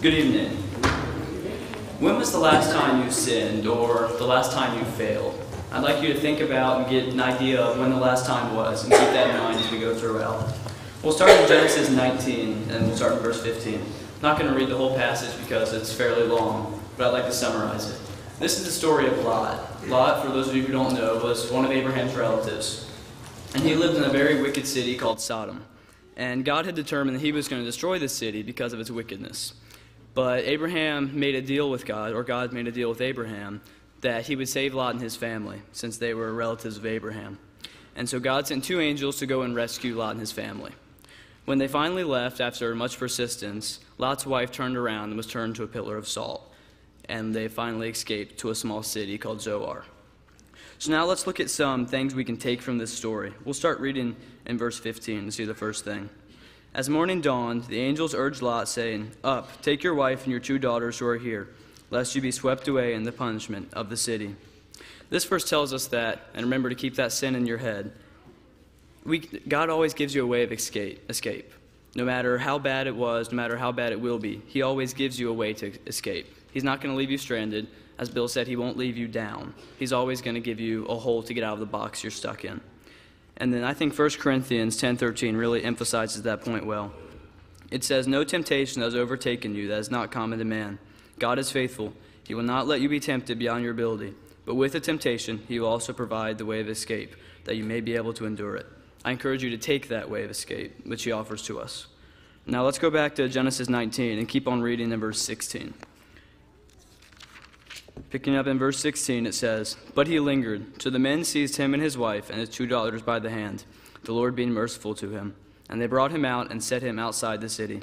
Good evening. When was the last time you sinned or the last time you failed? I'd like you to think about and get an idea of when the last time was and keep that in mind as we go throughout. We'll start in Genesis 19 and we'll start in verse 15. I'm not going to read the whole passage because it's fairly long, but I'd like to summarize it. This is the story of Lot. Lot, for those of you who don't know, was one of Abraham's relatives. And he lived in a very wicked city called Sodom. And God had determined that he was going to destroy this city because of its wickedness. But Abraham made a deal with God, or God made a deal with Abraham, that he would save Lot and his family, since they were relatives of Abraham. And so God sent two angels to go and rescue Lot and his family. When they finally left, after much persistence, Lot's wife turned around and was turned to a pillar of salt. And they finally escaped to a small city called Zoar. So now let's look at some things we can take from this story. We'll start reading in verse 15 to see the first thing. As morning dawned, the angels urged Lot, saying, "Up, take your wife and your two daughters who are here, lest you be swept away in the punishment of the city." This verse tells us that, and remember to keep that sin in your head, God always gives you a way of escape. No matter how bad it was, no matter how bad it will be, he always gives you a way to escape. He's not going to leave you stranded. As Bill said, he won't leave you down. He's always going to give you a hole to get out of the box you're stuck in. And then I think 1 Corinthians 10:13 really emphasizes that point well. It says, "No temptation has overtaken you that is not common to man. God is faithful. He will not let you be tempted beyond your ability. But with the temptation, he will also provide the way of escape, that you may be able to endure it." I encourage you to take that way of escape, which he offers to us. Now let's go back to Genesis 19 and keep on reading in verse 16. Picking up in verse 16, it says, "But he lingered, so the men seized him and his wife and his two daughters by the hand, the Lord being merciful to him. And they brought him out and set him outside the city."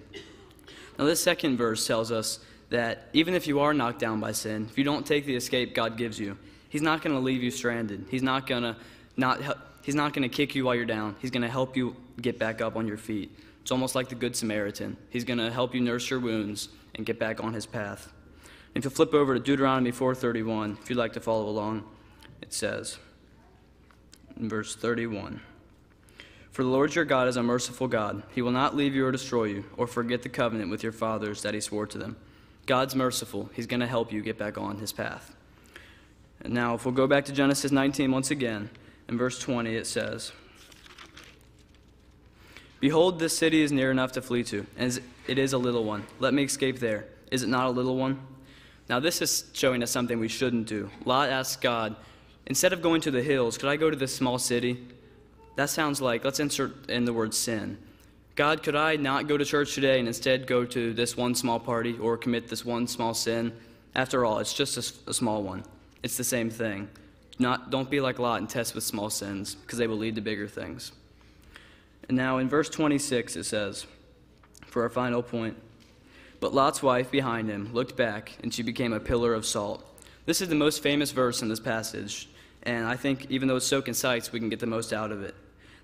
Now this second verse tells us that even if you are knocked down by sin, if you don't take the escape God gives you, he's not going to leave you stranded. He's not going to kick you while you're down. He's going to help you get back up on your feet. It's almost like the Good Samaritan. He's going to help you nurse your wounds and get back on his path. If you flip over to Deuteronomy 4:31, if you'd like to follow along, it says in verse 31, "For the Lord your God is a merciful God. He will not leave you or destroy you, or forget the covenant with your fathers that he swore to them." God's merciful. He's going to help you get back on his path. And now if we'll go back to Genesis 19 once again, in verse 20 it says, "Behold, this city is near enough to flee to, and it is a little one. Let me escape there. Is it not a little one?" Now this is showing us something we shouldn't do. Lot asked God, instead of going to the hills, could I go to this small city? That sounds like, let's insert in the word sin. God, could I not go to church today and instead go to this one small party or commit this one small sin? After all, it's just a small one. It's the same thing. Don't be like Lot and test with small sins, because they will lead to bigger things. And now in verse 26 it says, for our final point, "But Lot's wife behind him looked back, and she became a pillar of salt." This is the most famous verse in this passage, and I think even though it's so concise, we can get the most out of it.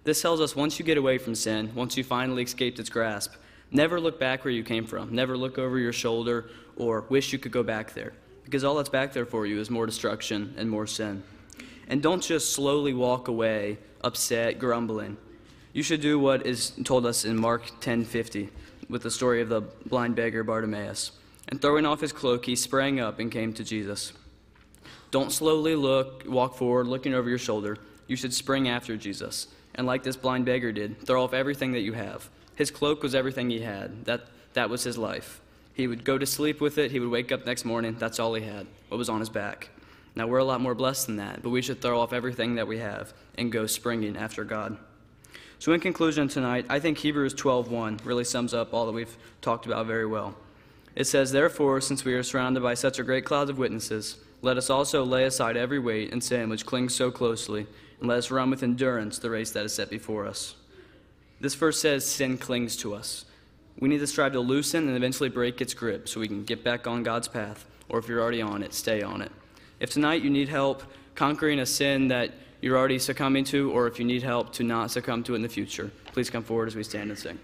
This tells us once you get away from sin, once you finally escaped its grasp, never look back where you came from. Never look over your shoulder or wish you could go back there, because all that's back there for you is more destruction and more sin. And don't just slowly walk away, upset, grumbling. You should do what is told us in Mark 10:50, with the story of the blind beggar Bartimaeus. And throwing off his cloak, he sprang up and came to Jesus. Don't slowly walk forward, looking over your shoulder. You should spring after Jesus. And like this blind beggar did, throw off everything that you have. His cloak was everything he had. That was his life. He would go to sleep with it. He would wake up next morning. That's all he had, what was on his back. Now, we're a lot more blessed than that, but we should throw off everything that we have and go springing after God. So in conclusion tonight, I think Hebrews 12:1 really sums up all that we've talked about very well. It says, "Therefore, since we are surrounded by such a great cloud of witnesses, let us also lay aside every weight and sin which clings so closely, and let us run with endurance the race that is set before us." This verse says sin clings to us. We need to strive to loosen and eventually break its grip so we can get back on God's path, or if you're already on it, stay on it. If tonight you need help conquering a sin that you're already succumbing to, or if you need help to not succumb to it in the future, please come forward as we stand and sing.